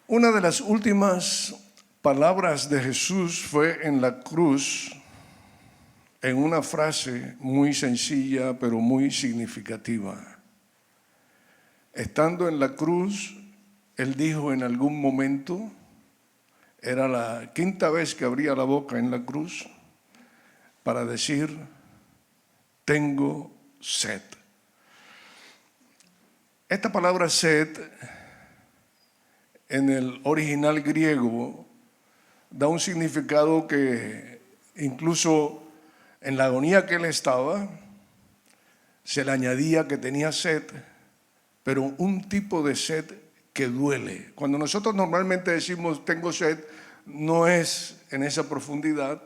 Una de las últimas palabras de Jesús fue en la cruz, en una frase muy sencilla pero muy significativa. Estando en la cruz, Él dijo en algún momento, era la quinta vez que abría la boca en la cruz, para decir, tengo sed. Esta palabra sed, en el original griego, da un significado que incluso en la agonía que él estaba, se le añadía que tenía sed, pero un tipo de sed que duele. Cuando nosotros normalmente decimos tengo sed, no es en esa profundidad,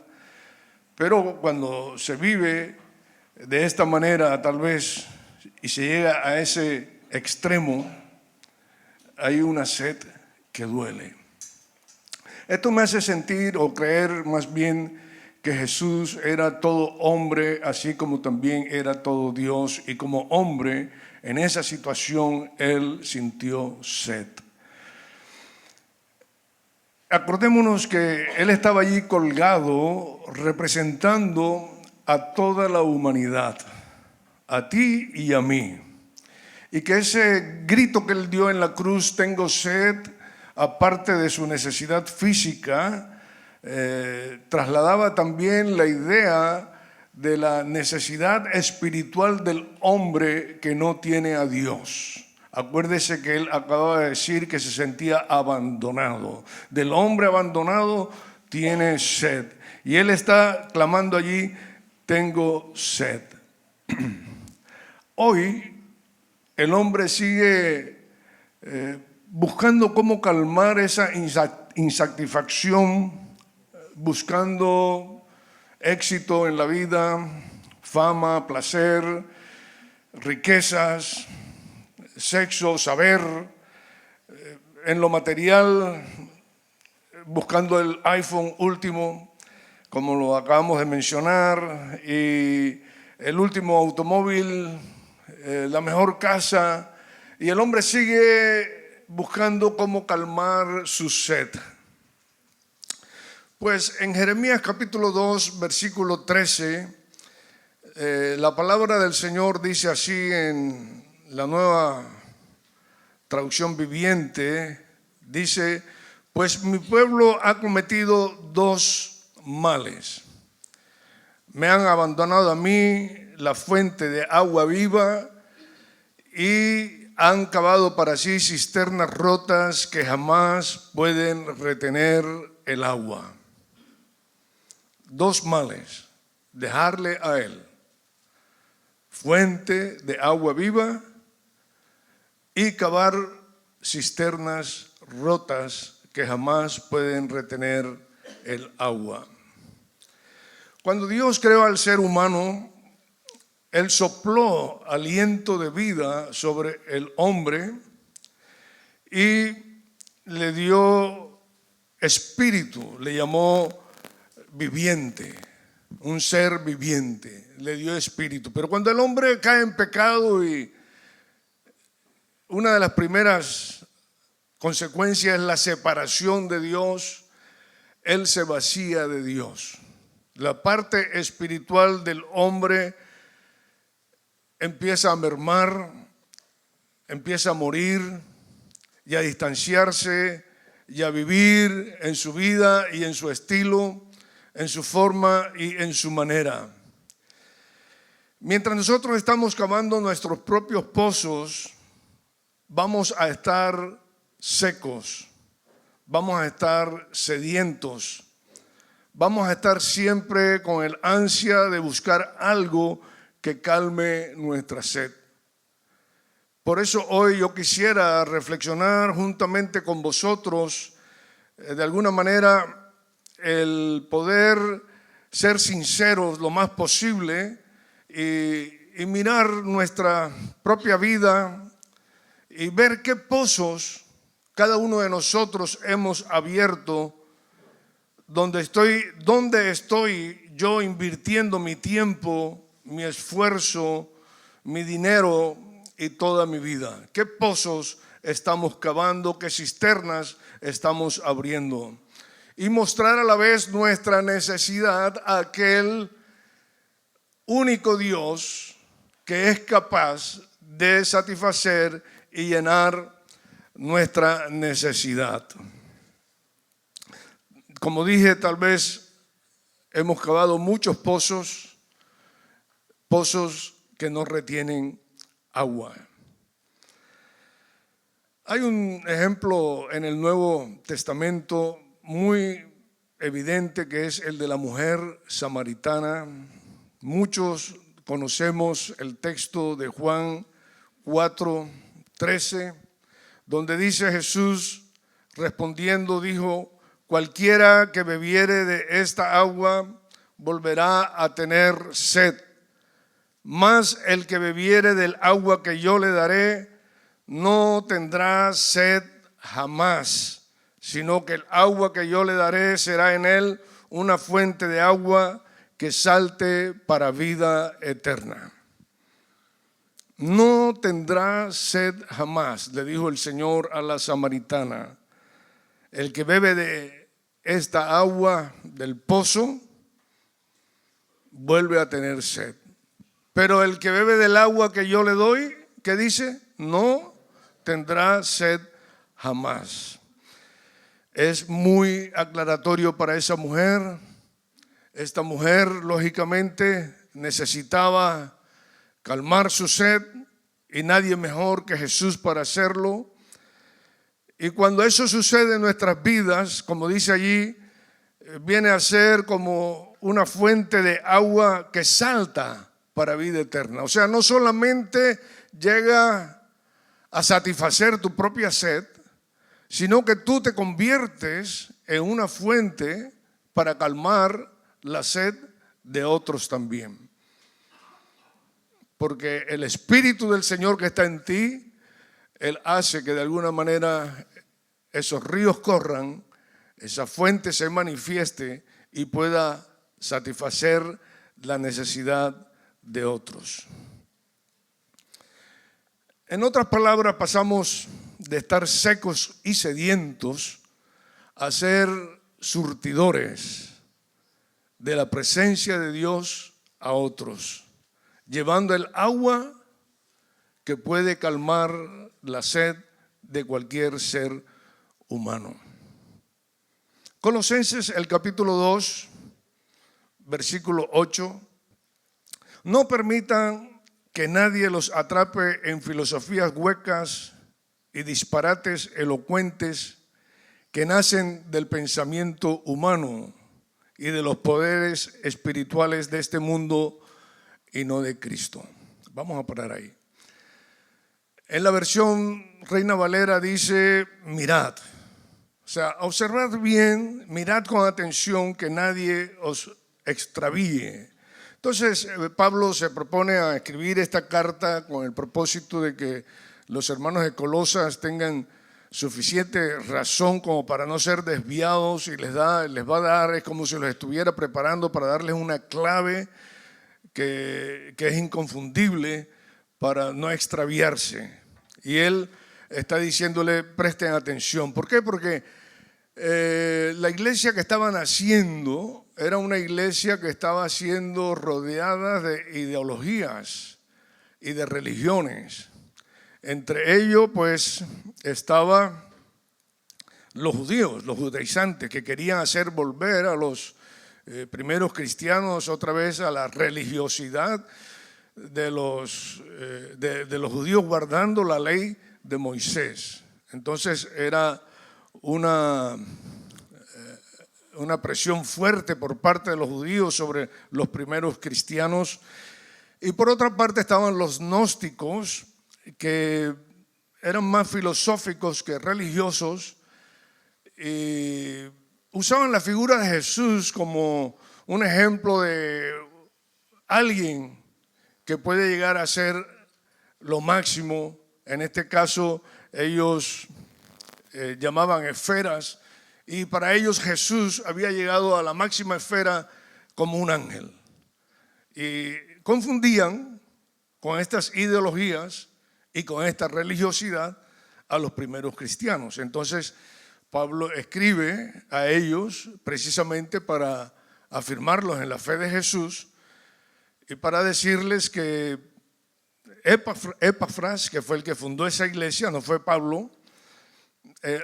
pero cuando se vive de esta manera tal vez y se llega a ese extremo, hay una sed que duele. Esto me hace sentir o creer más bien que Jesús era todo hombre, así como también era todo Dios, y como hombre en esa situación Él sintió sed. Acordémonos que Él estaba allí colgado representando a toda la humanidad, a ti y a mí. Y que ese grito que Él dio en la cruz, tengo sed, aparte de su necesidad física, trasladaba también la idea de la necesidad espiritual del hombre que no tiene a Dios. Acuérdese que él acababa de decir que se sentía abandonado. Del hombre abandonado tiene sed. Y él está clamando allí, tengo sed. Hoy el hombre sigue buscando cómo calmar esa insatisfacción, buscando éxito en la vida, fama, placer, riquezas, sexo, saber, en lo material, buscando el iPhone último, como lo acabamos de mencionar, y el último automóvil, la mejor casa, y el hombre sigue buscando cómo calmar su sed. Pues en Jeremías capítulo 2, versículo 13, la palabra del Señor dice así en la Nueva Traducción Viviente, dice, pues mi pueblo ha cometido dos males. Me han abandonado a mí, la fuente de agua viva, y han cavado para sí cisternas rotas que jamás pueden retener el agua. Dos males, dejarle a Él, fuente de agua viva, y cavar cisternas rotas que jamás pueden retener el agua. Cuando Dios creó al ser humano, Él sopló aliento de vida sobre el hombre y le dio espíritu, le llamó viviente, un ser viviente, le dio espíritu. Pero cuando el hombre cae en pecado, y una de las primeras consecuencias es la separación de Dios, él se vacía de Dios. La parte espiritual del hombre empieza a mermar, empieza a morir y a distanciarse y a vivir en su vida y en su estilo, en su forma y en su manera. Mientras nosotros estamos cavando nuestros propios pozos, vamos a estar secos, vamos a estar sedientos, vamos a estar siempre con el ansia de buscar algo que calme nuestra sed. Por eso hoy yo quisiera reflexionar juntamente con vosotros, de alguna manera, el poder ser sinceros lo más posible y mirar nuestra propia vida y ver qué pozos cada uno de nosotros hemos abierto, donde estoy yo invirtiendo mi tiempo, mi esfuerzo, mi dinero y toda mi vida. ¿Qué pozos estamos cavando, qué cisternas estamos abriendo. Y mostrar a la vez nuestra necesidad a aquel único Dios que es capaz de satisfacer y llenar nuestra necesidad. Como dije, tal vez hemos cavado muchos pozos que no retienen agua. Hay un ejemplo en el Nuevo Testamento muy evidente que es el de la mujer samaritana. Muchos conocemos el texto de Juan 4:13, donde dice Jesús respondiendo dijo: cualquiera que bebiere de esta agua volverá a tener sed, mas el que bebiere del agua que yo le daré no tendrá sed jamás, sino que el agua que yo le daré será en él una fuente de agua que salte para vida eterna. No tendrá sed jamás, le dijo el Señor a la samaritana. El que bebe de esta agua del pozo vuelve a tener sed. Pero el que bebe del agua que yo le doy, ¿qué dice? No tendrá sed jamás. Es muy aclaratorio para esa mujer. Esta mujer, lógicamente, necesitaba calmar su sed y nadie mejor que Jesús para hacerlo. Y cuando eso sucede en nuestras vidas, como dice allí, viene a ser como una fuente de agua que salta para vida eterna. O sea, no solamente llega a satisfacer tu propia sed, sino que tú te conviertes en una fuente para calmar la sed de otros también. Porque el Espíritu del Señor que está en ti, Él hace que de alguna manera esos ríos corran, esa fuente se manifieste y pueda satisfacer la necesidad de otros. En otras palabras, pasamos de estar secos y sedientos a ser surtidores de la presencia de Dios a otros, llevando el agua que puede calmar la sed de cualquier ser humano. Colosenses, el capítulo 2, versículo 8. No permitan que nadie los atrape en filosofías huecas y disparates elocuentes que nacen del pensamiento humano y de los poderes espirituales de este mundo y no de Cristo. Vamos a parar ahí. En la versión Reina Valera dice: mirad. O sea, observad bien, mirad con atención que nadie os extravíe. Entonces, Pablo se propone a escribir esta carta con el propósito de que los hermanos de Colosas tengan suficiente razón como para no ser desviados, y les va a dar, es como si los estuviera preparando para darles una clave que es inconfundible para no extraviarse. Y él está diciéndole: presten atención. ¿Por qué? Porque la iglesia que estaban haciendo era una iglesia que estaba siendo rodeada de ideologías y de religiones. Entre ellos, pues, estaban los judíos, los judaizantes, que querían hacer volver a los primeros cristianos otra vez a la religiosidad de los judíos, guardando la ley de Moisés. Entonces era una presión fuerte por parte de los judíos sobre los primeros cristianos. Y por otra parte estaban los gnósticos, que eran más filosóficos que religiosos, y usaban la figura de Jesús como un ejemplo de alguien que puede llegar a ser lo máximo. En este caso ellos llamaban esferas, y para ellos Jesús había llegado a la máxima esfera como un ángel. Y confundían con estas ideologías y con esta religiosidad a los primeros cristianos. Entonces, Pablo escribe a ellos precisamente para afirmarlos en la fe de Jesús y para decirles que Epafras, que fue el que fundó esa iglesia, no fue Pablo,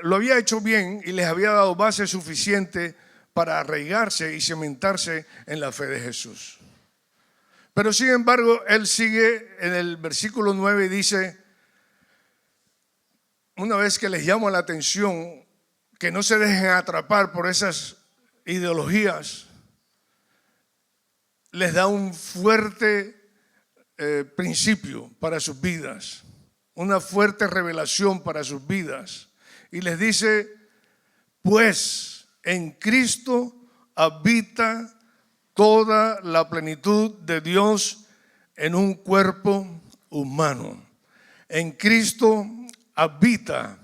lo había hecho bien y les había dado base suficiente para arraigarse y cimentarse en la fe de Jesús. Pero sin embargo, él sigue en el versículo 9 y dice, una vez que les llamo la atención, que no se dejen atrapar por esas ideologías, les da un fuerte principio para sus vidas, una fuerte revelación para sus vidas. Y les dice, pues en Cristo habita toda la plenitud de Dios en un cuerpo humano. En Cristo habita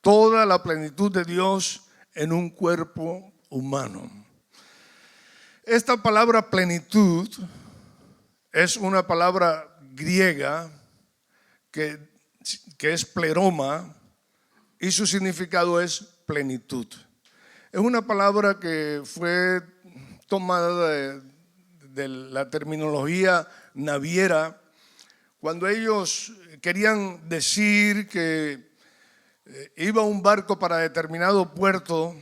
toda la plenitud de Dios en un cuerpo humano. Esta palabra plenitud es una palabra griega que es pleroma y su significado es plenitud. Es una palabra que fue tomada de la terminología naviera cuando ellos querían decir que iba un barco para determinado puerto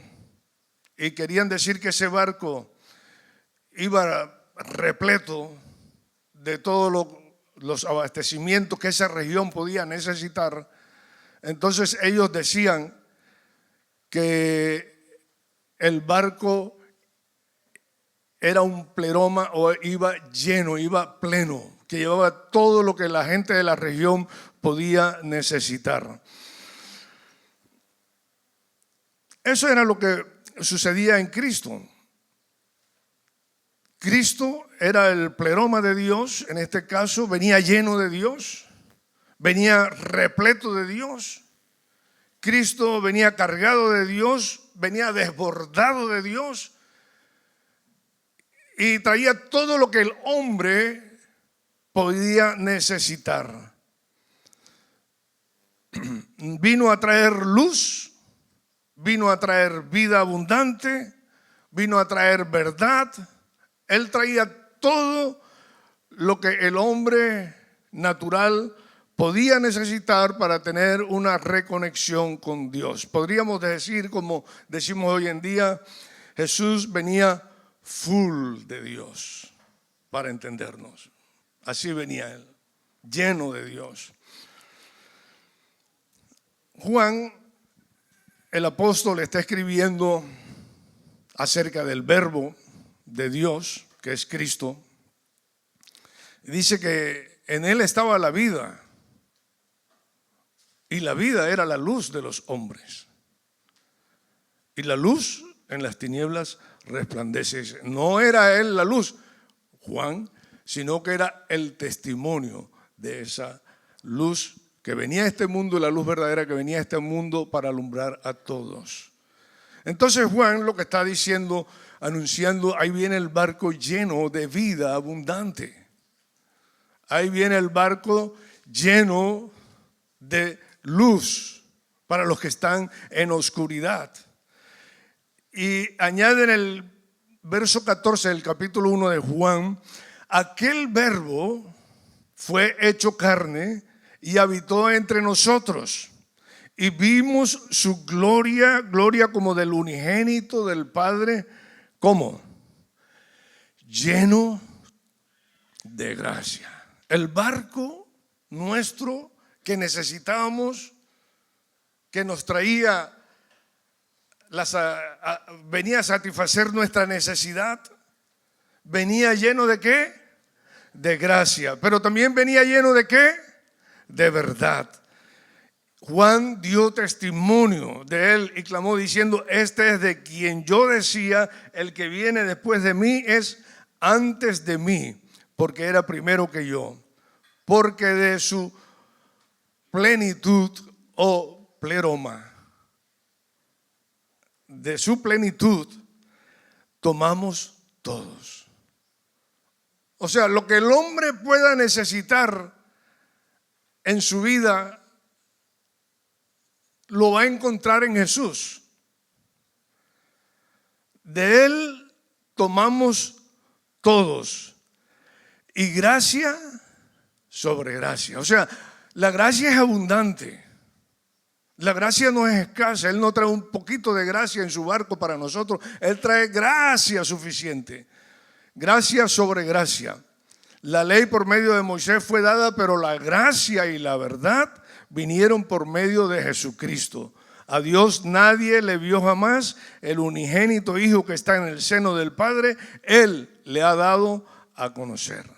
y querían decir que ese barco iba repleto de todos los abastecimientos que esa región podía necesitar. Entonces ellos decían que el barco era un pleroma o iba lleno, iba pleno, que llevaba todo lo que la gente de la región podía necesitar. Eso era lo que sucedía en Cristo. Cristo era el pleroma de Dios, en este caso venía lleno de Dios, venía repleto de Dios. Cristo venía cargado de Dios, venía desbordado de Dios y traía todo lo que el hombre podía necesitar. Vino a traer luz, vino a traer vida abundante, vino a traer verdad. Él traía todo lo que el hombre natural podía necesitar para tener una reconexión con Dios. Podríamos decir, como decimos hoy en día, Jesús venía full de Dios, para entendernos. Así venía él, lleno de Dios. Juan, el apóstol, está escribiendo acerca del verbo de Dios, que es Cristo. Dice que en él estaba la vida y la vida era la luz de los hombres. Y la luz en las tinieblas resplandece. No era él la luz, Juan, sino que era el testimonio de esa luz que venía a este mundo, la luz verdadera que venía a este mundo para alumbrar a todos. Entonces Juan lo que está diciendo, anunciando, ahí viene el barco lleno de vida abundante. Ahí viene el barco lleno de luz para los que están en oscuridad. Y añade en el verso 14 del capítulo 1 de Juan, aquel verbo fue hecho carne y habitó entre nosotros. Y vimos su gloria, gloria como del unigénito del Padre, ¿cómo? Lleno de gracia. El barco nuestro que necesitábamos, que nos traía, venía a satisfacer nuestra necesidad, venía lleno de ¿qué? De gracia. Pero también venía lleno de ¿qué? De verdad. Juan dio testimonio de él y clamó diciendo, este es de quien yo decía, el que viene después de mí es antes de mí, porque era primero que yo, porque de su plenitud o pleroma, de su plenitud tomamos todos. O sea, lo que el hombre pueda necesitar en su vida, lo va a encontrar en Jesús. De Él tomamos todos. Y gracia sobre gracia. O sea, la gracia es abundante. La gracia no es escasa. Él no trae un poquito de gracia en su barco para nosotros. Él trae gracia suficiente. Gracia sobre gracia. La ley por medio de Moisés fue dada, pero la gracia y la verdad vinieron por medio de Jesucristo. A Dios nadie le vio jamás. El unigénito Hijo que está en el seno del Padre, Él le ha dado a conocer.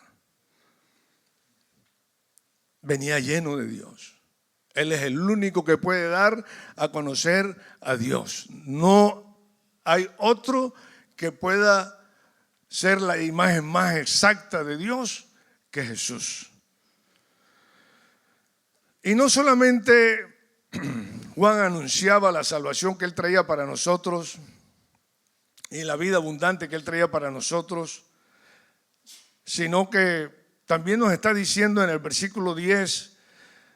Venía lleno de Dios. Él es el único que puede dar a conocer a Dios. No hay otro que pueda ser la imagen más exacta de Dios que Jesús. Y no solamente Juan anunciaba la salvación que Él traía para nosotros y la vida abundante que Él traía para nosotros, sino que también nos está diciendo en el versículo 10,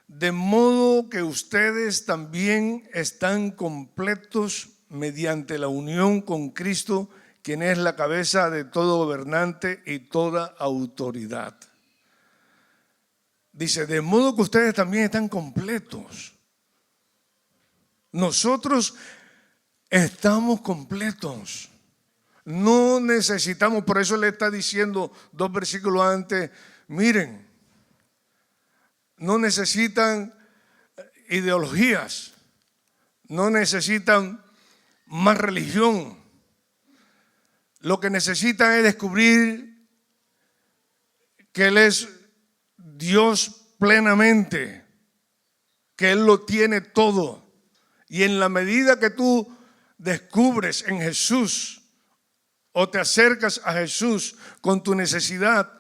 de modo que ustedes también están completos mediante la unión con Cristo, quien es la cabeza de todo gobernante y toda autoridad. Dice, de modo que ustedes también están completos. Nosotros estamos completos. No necesitamos, por eso le está diciendo 2 versículos antes, miren, no necesitan ideologías, no necesitan más religión. Lo que necesitan es descubrir que Él es Dios plenamente, que Él lo tiene todo. Y en la medida que tú descubres en Jesús o te acercas a Jesús con tu necesidad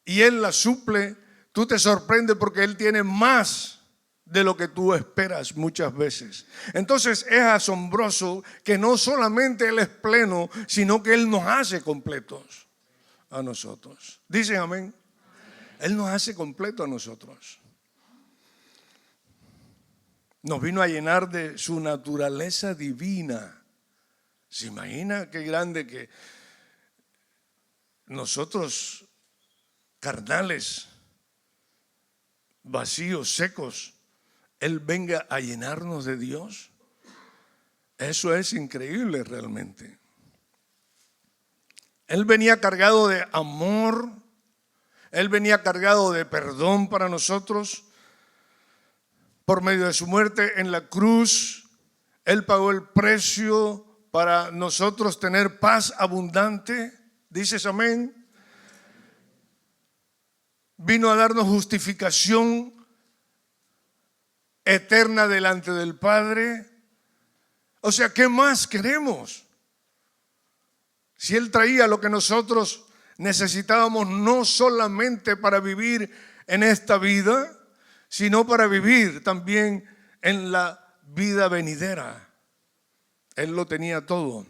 y Él la suple, tú te sorprendes porque Él tiene más de lo que tú esperas muchas veces. Entonces es asombroso que no solamente Él es pleno, sino que Él nos hace completos a nosotros. ¿Dicen amén? Él nos hace completos a nosotros. Nos vino a llenar de su naturaleza divina. ¿Se imagina qué grande que nosotros, carnales, vacíos, secos, Él venga a llenarnos de Dios? Eso es increíble realmente. Él venía cargado de amor, Él venía cargado de perdón para nosotros. Por medio de su muerte en la cruz, Él pagó el precio para nosotros tener paz abundante. ¿Dices amén? Vino a darnos justificación eterna delante del Padre. O sea, ¿qué más queremos? Si Él traía lo que nosotros necesitábamos no solamente para vivir en esta vida, sino para vivir también en la vida venidera. Él lo tenía todo.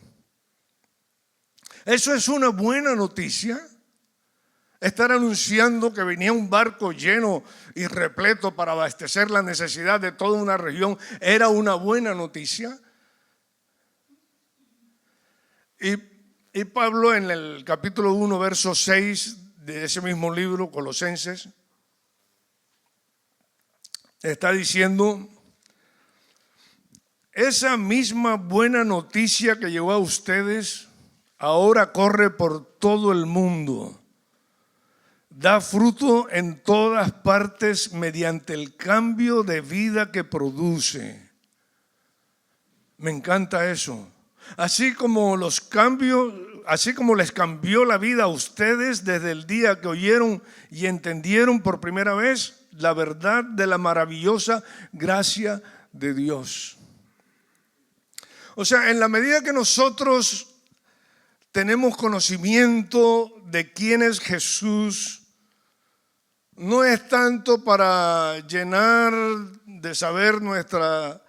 Eso es una buena noticia. Estar anunciando que venía un barco lleno y repleto para abastecer la necesidad de toda una región era una buena noticia. Y Pablo en el capítulo 1, verso 6 de ese mismo libro, Colosenses, está diciendo, esa misma buena noticia que llegó a ustedes ahora corre por todo el mundo. Da fruto en todas partes mediante el cambio de vida que produce. Me encanta eso. Así como les cambió la vida a ustedes desde el día que oyeron y entendieron por primera vez la verdad de la maravillosa gracia de Dios. O sea, en la medida que nosotros tenemos conocimiento de quién es Jesús, no es tanto para llenar de saber nuestra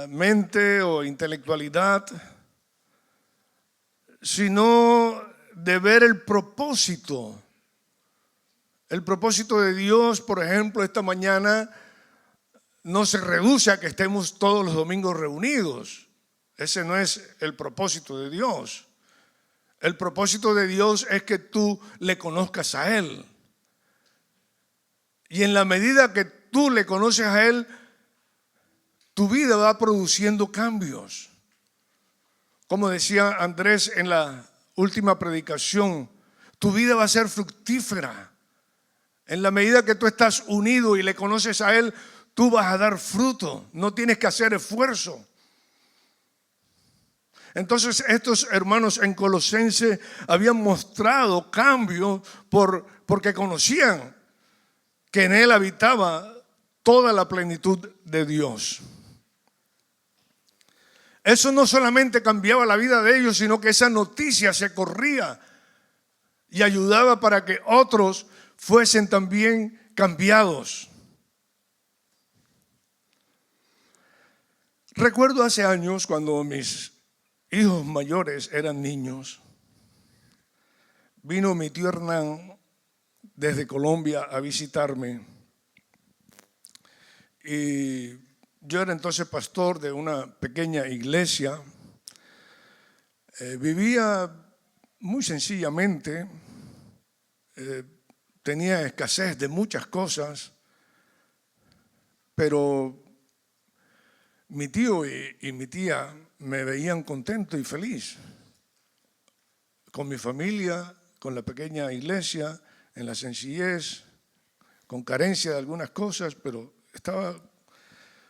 mente o intelectualidad, sino de ver el propósito. El propósito de Dios, por ejemplo, esta mañana no se reduce a que estemos todos los domingos reunidos. Ese no es el propósito de Dios. El propósito de Dios es que tú le conozcas a Él. Y en la medida que tú le conoces a Él, tu vida va produciendo cambios. Como decía Andrés en la última predicación, tu vida va a ser fructífera. En la medida que tú estás unido y le conoces a Él, tú vas a dar fruto. No tienes que hacer esfuerzo. Entonces estos hermanos en Colosenses habían mostrado cambio porque conocían que en Él habitaba toda la plenitud de Dios. Eso no solamente cambiaba la vida de ellos, sino que esa noticia se corría y ayudaba para que otros fuesen también cambiados. Recuerdo hace años cuando mis hijos mayores eran niños, vino mi tío Hernán desde Colombia a visitarme y yo era entonces pastor de una pequeña iglesia. Vivía muy sencillamente, tenía escasez de muchas cosas, pero mi tío y mi tía me veían contento y feliz con mi familia, con la pequeña iglesia, en la sencillez, con carencia de algunas cosas, pero estaba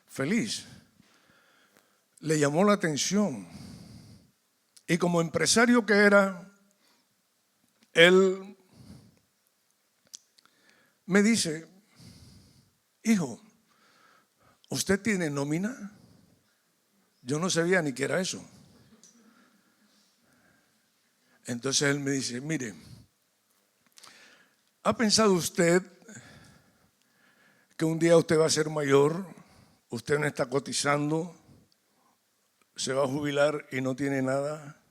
feliz. Le llamó la atención y como empresario que era, él me dice: hijo, ¿usted tiene nómina? Yo no sabía ni qué era eso. Entonces él me dice: mire, ¿ha pensado usted que un día usted va a ser mayor, usted no está cotizando, se va a jubilar y no tiene nada?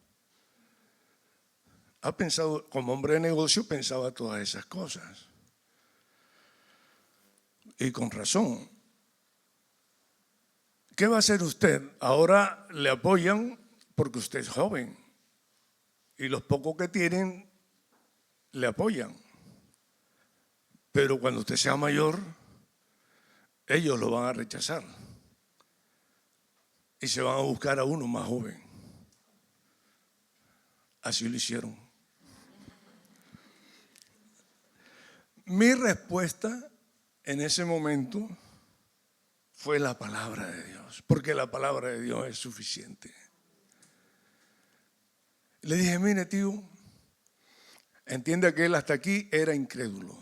¿Ha pensado? Como hombre de negocio pensaba todas esas cosas. Y con razón. ¿Qué va a hacer usted? Ahora le apoyan porque usted es joven y los pocos que tienen le apoyan. Pero cuando usted sea mayor, ellos lo van a rechazar y se van a buscar a uno más joven. Así lo hicieron. Mi respuesta en ese momento fue la palabra de Dios, porque la palabra de Dios es suficiente. Le dije: mire, tío, entienda que él hasta aquí era incrédulo,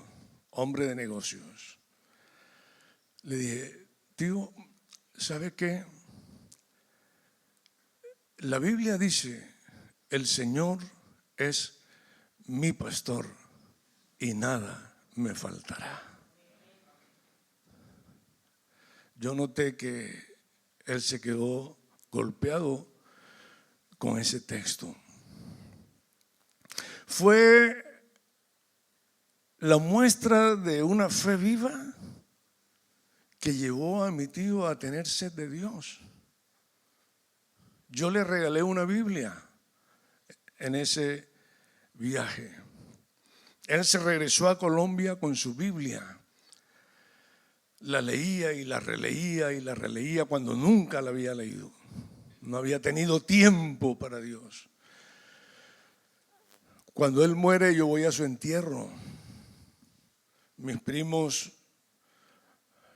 hombre de negocios. Le dije: tío, ¿sabe qué? La Biblia dice: el Señor es mi pastor y nada me faltará. Yo noté que él se quedó golpeado con ese texto. Fue la muestra de una fe viva que llevó a mi tío a tener sed de Dios. Yo le regalé una Biblia en ese viaje. Él se regresó a Colombia con su Biblia. La leía y la releía y la releía cuando nunca la había leído. No había tenido tiempo para Dios. Cuando él muere, yo voy a su entierro. Mis primos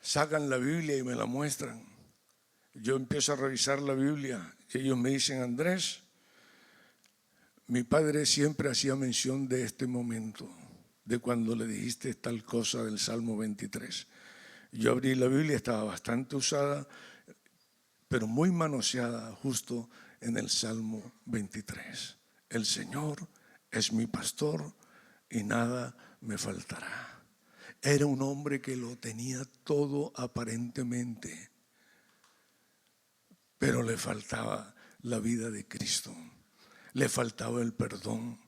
sacan la Biblia y me la muestran. Yo empiezo a revisar la Biblia y ellos me dicen: Andrés, mi padre siempre hacía mención de este momento, de cuando le dijiste tal cosa del Salmo 23. Yo abrí la Biblia, estaba bastante usada, pero muy manoseada justo en el Salmo 23. El Señor es mi pastor y nada me faltará. Era un hombre que lo tenía todo aparentemente, pero le faltaba la vida de Cristo, le faltaba el perdón,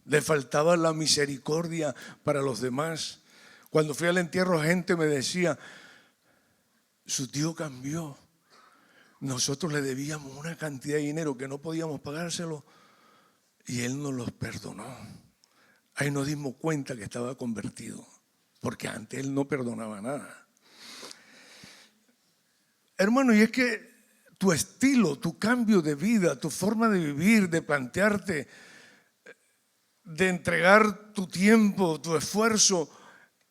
le faltaba la misericordia para los demás. Cuando fui al entierro, gente me decía: Su tío cambió. Nosotros le debíamos una cantidad de dinero que no podíamos pagárselo y él nos los perdonó. Ahí nos dimos cuenta que estaba convertido, porque antes él no perdonaba nada. Hermano, y es que tu estilo, tu cambio de vida, tu forma de vivir, de plantearte, de entregar tu tiempo, tu esfuerzo,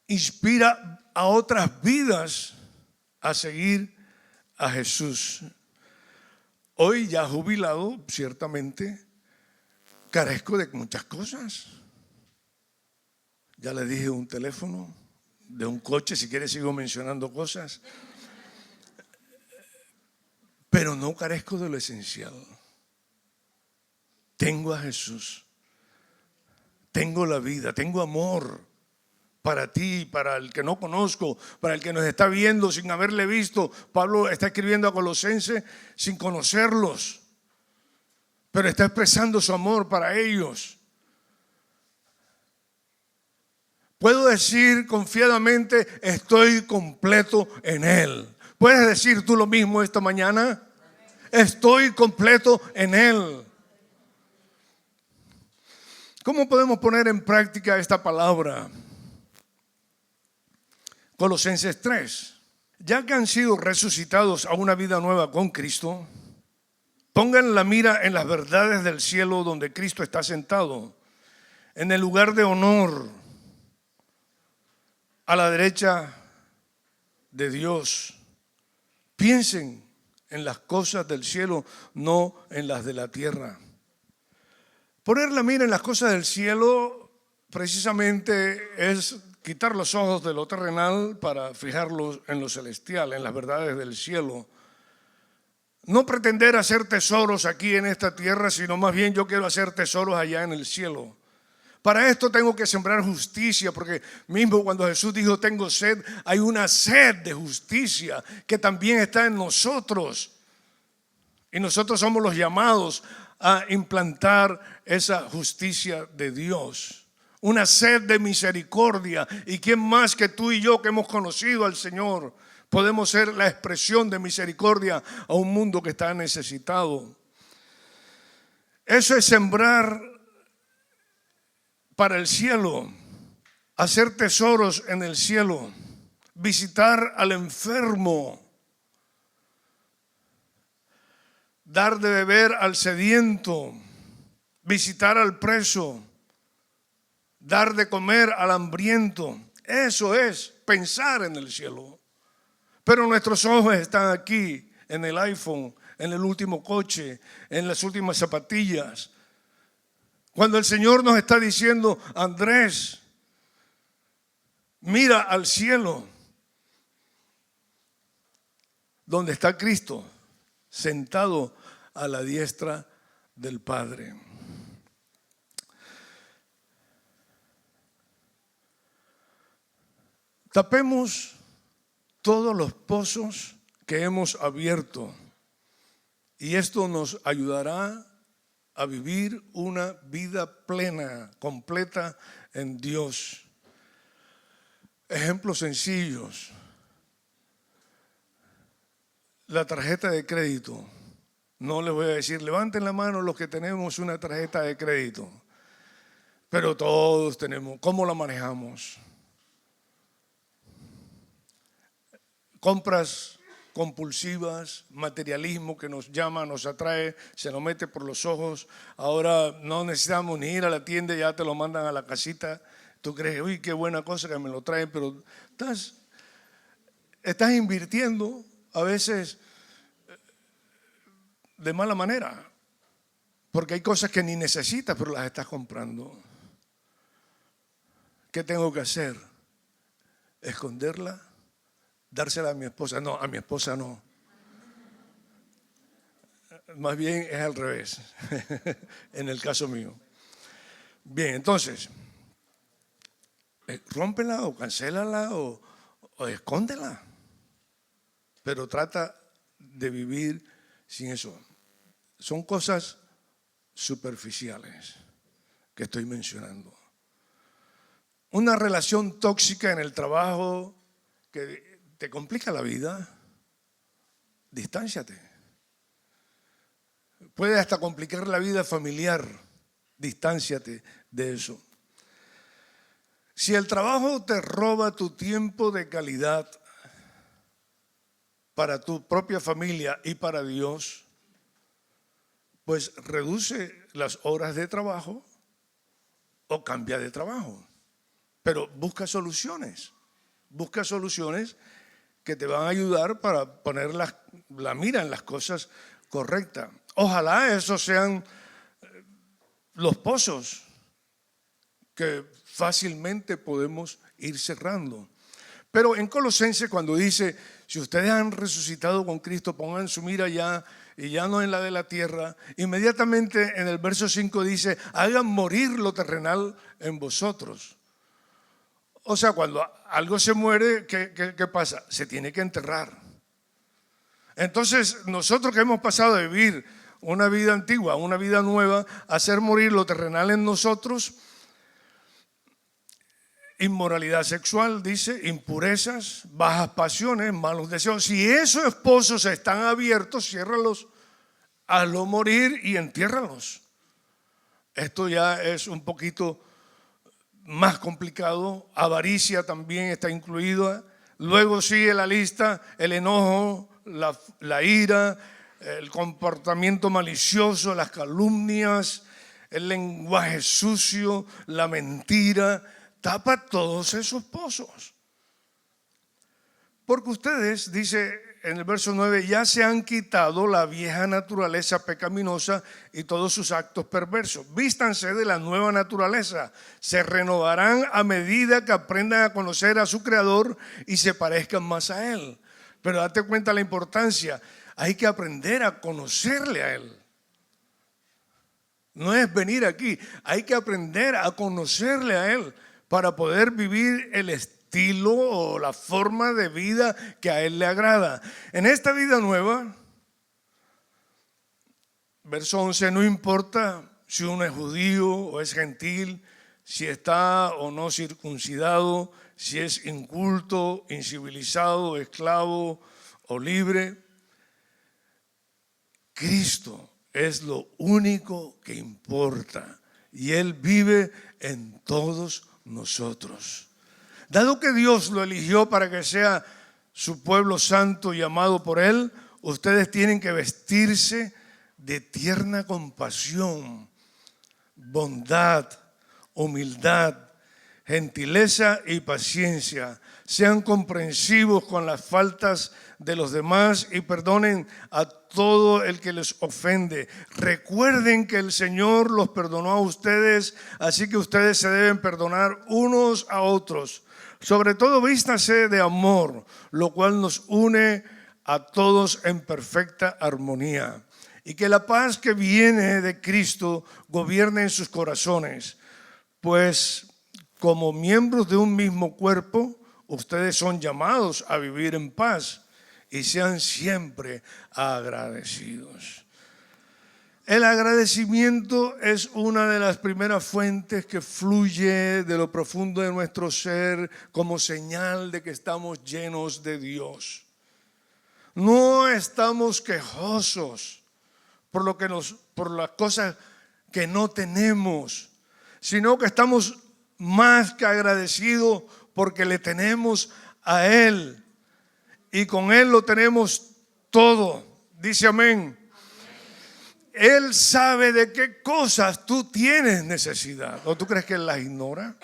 inspira a otras vidas a seguir a Jesús. Hoy ya jubilado, ciertamente, carezco de muchas cosas. Ya le dije un teléfono, de un coche, si quiere sigo mencionando cosas. Pero no carezco de lo esencial. Tengo a Jesús. Tengo la vida, tengo amor para ti, para el que no conozco, para el que nos está viendo sin haberle visto. Pablo está escribiendo a Colosenses sin conocerlos, pero está expresando su amor para ellos. Puedo decir confiadamente, estoy completo en Él. ¿Puedes decir tú lo mismo esta mañana? Estoy completo en Él. ¿Cómo podemos poner en práctica esta palabra? Colosenses 3. Ya que han sido resucitados a una vida nueva con Cristo, pongan la mira en las verdades del cielo donde Cristo está sentado, en el lugar de honor, a la derecha de Dios. Piensen en las cosas del cielo, no en las de la tierra. Poner la mira en las cosas del cielo precisamente es quitar los ojos de lo terrenal para fijarlos en lo celestial, en las verdades del cielo. No pretender hacer tesoros aquí en esta tierra, sino más bien yo quiero hacer tesoros allá en el cielo. Para esto tengo que sembrar justicia, porque mismo cuando Jesús dijo tengo sed, hay una sed de justicia que también está en nosotros. Y nosotros somos los llamados a implantar esa justicia de Dios. Una sed de misericordia. ¿Y quién más que tú y yo que hemos conocido al Señor podemos ser la expresión de misericordia a un mundo que está necesitado? Eso es sembrar para el cielo, hacer tesoros en el cielo, visitar al enfermo, dar de beber al sediento, visitar al preso, dar de comer al hambriento. Eso es pensar en el cielo. Pero nuestros ojos están aquí, en el iPhone, en el último coche, en las últimas zapatillas. Cuando el Señor nos está diciendo, Andrés, mira al cielo, donde está Cristo, sentado a la diestra del Padre. Tapemos todos los pozos que hemos abierto y esto nos ayudará a vivir una vida plena, completa en Dios. Ejemplos sencillos. La tarjeta de crédito. No les voy a decir, levanten la mano los que tenemos una tarjeta de crédito. Pero todos tenemos. ¿Cómo la manejamos? Compras compulsivas, materialismo que nos llama, nos atrae, se nos mete por los ojos. Ahora no necesitamos ni ir a la tienda, ya te lo mandan a la casita. Tú crees, uy, qué buena cosa que me lo traen, pero estás invirtiendo a veces de mala manera, porque hay cosas que ni necesitas, pero las estás comprando. ¿Qué tengo que hacer? ¿Esconderla? ¿Dársela a mi esposa? No, a mi esposa no. Más bien es al revés, en el caso mío. Bien, entonces, rómpela o cancélala o escóndela, pero trata de vivir sin eso. Son cosas superficiales que estoy mencionando. Una relación tóxica en el trabajo que te complica la vida, Distánciate. Puede hasta complicar la vida familiar. Distánciate de eso. Si el trabajo te roba tu tiempo de calidad para tu propia familia y para Dios, pues reduce las horas de trabajo o cambia de trabajo. Pero busca soluciones que te van a ayudar para poner la mira en las cosas correctas. Ojalá esos sean los pozos que fácilmente podemos ir cerrando. Pero en Colosenses, cuando dice, si ustedes han resucitado con Cristo, pongan su mira allá y ya no en la de la tierra, inmediatamente en el verso 5 dice, hagan morir lo terrenal en vosotros. O sea, cuando algo se muere, ¿qué pasa? Se tiene que enterrar. Entonces, nosotros que hemos pasado de vivir una vida antigua a una vida nueva, hacer morir lo terrenal en nosotros, inmoralidad sexual, dice, impurezas, bajas pasiones, malos deseos. Si esos pozos están abiertos, ciérralos, hazlo morir y entiérralos. Esto ya es un poquito más complicado. Avaricia también está incluida. Luego sigue la lista, el enojo, la ira, el comportamiento malicioso, las calumnias, el lenguaje sucio, la mentira. Tapa todos esos pozos. Porque ustedes, dice en el verso 9, ya se han quitado la vieja naturaleza pecaminosa y todos sus actos perversos. Vístanse de la nueva naturaleza. Se renovarán a medida que aprendan a conocer a su Creador y se parezcan más a Él. Pero date cuenta la importancia. Hay que aprender a conocerle a Él. No es venir aquí. Hay que aprender a conocerle a Él para poder vivir el estilo o la forma de vida que a Él le agrada. En esta vida nueva, verso 11, no importa si uno es judío o es gentil, si está o no circuncidado, si es inculto, incivilizado, esclavo o libre. Cristo es lo único que importa y Él vive en todos nosotros. Dado que Dios lo eligió para que sea su pueblo santo y amado por Él, ustedes tienen que vestirse de tierna compasión, bondad, humildad, gentileza y paciencia. Sean comprensivos con las faltas de los demás y perdonen a todo el que les ofende. Recuerden que el Señor los perdonó a ustedes, así que ustedes se deben perdonar unos a otros. Sobre todo vístanse de amor, lo cual nos une a todos en perfecta armonía. Y que la paz que viene de Cristo gobierne en sus corazones, pues como miembros de un mismo cuerpo, ustedes son llamados a vivir en paz y sean siempre agradecidos. El agradecimiento es una de las primeras fuentes que fluye de lo profundo de nuestro ser como señal de que estamos llenos de Dios. No estamos quejosos por las cosas que no tenemos, sino que estamos más que agradecidos porque le tenemos a Él y con Él lo tenemos todo. Dice amén. Él sabe de qué cosas tú tienes necesidad. ¿O tú crees que Él las ignora?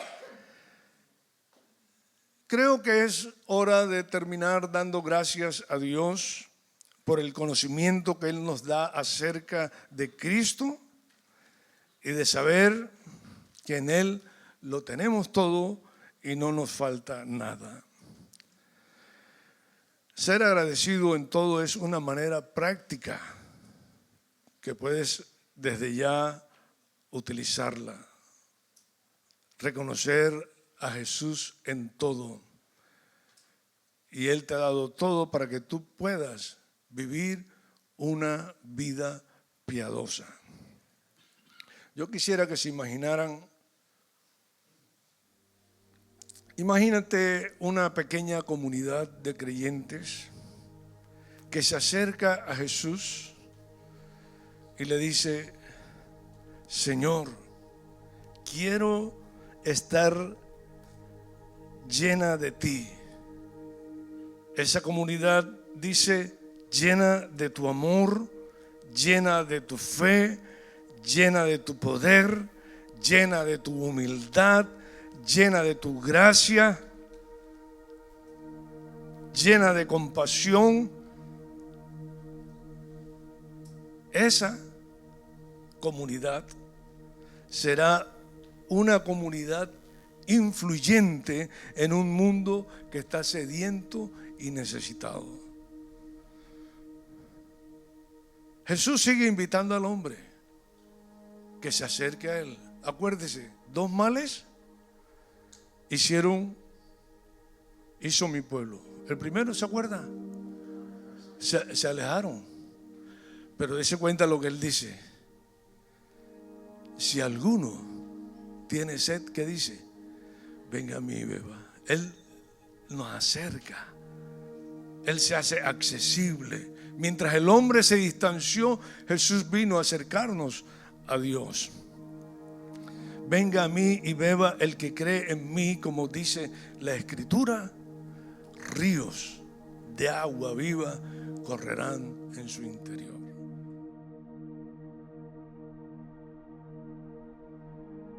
Creo que es hora de terminar dando gracias a Dios por el conocimiento que Él nos da acerca de Cristo y de saber que en Él lo tenemos todo y no nos falta nada. Ser agradecido en todo es una manera práctica que puedes desde ya utilizarla. Reconocer a Jesús en todo. Y Él te ha dado todo para que tú puedas vivir una vida piadosa. Yo quisiera que se imaginaran. Imagínate una pequeña comunidad de creyentes que se acerca a Jesús y le dice: Señor, quiero estar llena de ti. Esa comunidad dice: llena de tu amor, llena de tu fe, llena de tu poder, llena de tu humildad, llena de tu gracia, llena de compasión. Esa comunidad será una comunidad influyente en un mundo que está sediento y necesitado. Jesús sigue invitando al hombre que se acerque a él. Acuérdese, 2 males hizo mi pueblo. El primero, ¿se acuerda? Se alejaron. Pero dése cuenta lo que él dice: si alguno tiene sed, ¿qué dice? Venga a mí y beba. Él nos acerca, Él se hace accesible. Mientras el hombre se distanció, Jesús vino a acercarnos a Dios. Venga a mí y beba el que cree en mí, como dice la Escritura, ríos de agua viva correrán en su interior.